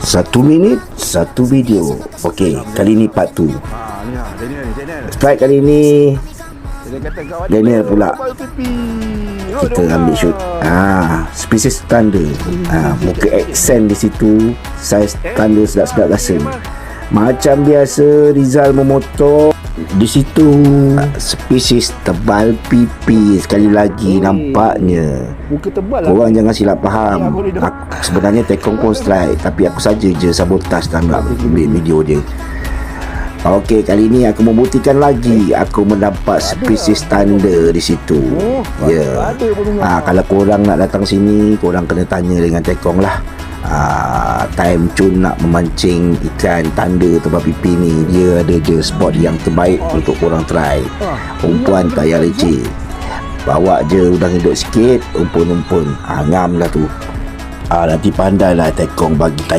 1 minit, 1 video. Okey, kali ni part 2. Strike kali ni Daniel pula. Kita ambil shoot. Spesies thunder. Muka accent di situ. Saiz thunder sedap-sedap rasa. Macam biasa Rizal memotor di situ. Spesies tebal pipi. Sekali lagi nampaknya. Korang jangan silap faham. Sebenarnya Tekong pun strike, tapi aku saja je sabotaj tak nak ambil video dia. Okey, kali ni aku membuktikan lagi. Aku mendapat spesies thunder di situ. Ya. Kalau korang nak datang sini, korang kena tanya dengan Tekong lah. Time Chun nak memancing ikan tanda tebal pipi ni, dia ada je spot yang terbaik untuk korang try. Umpuan tak payah leceh. Bawa je udang hidup sikit, umpun-umpun. Ngam lah tu. Nanti pandai lah Tekong bagi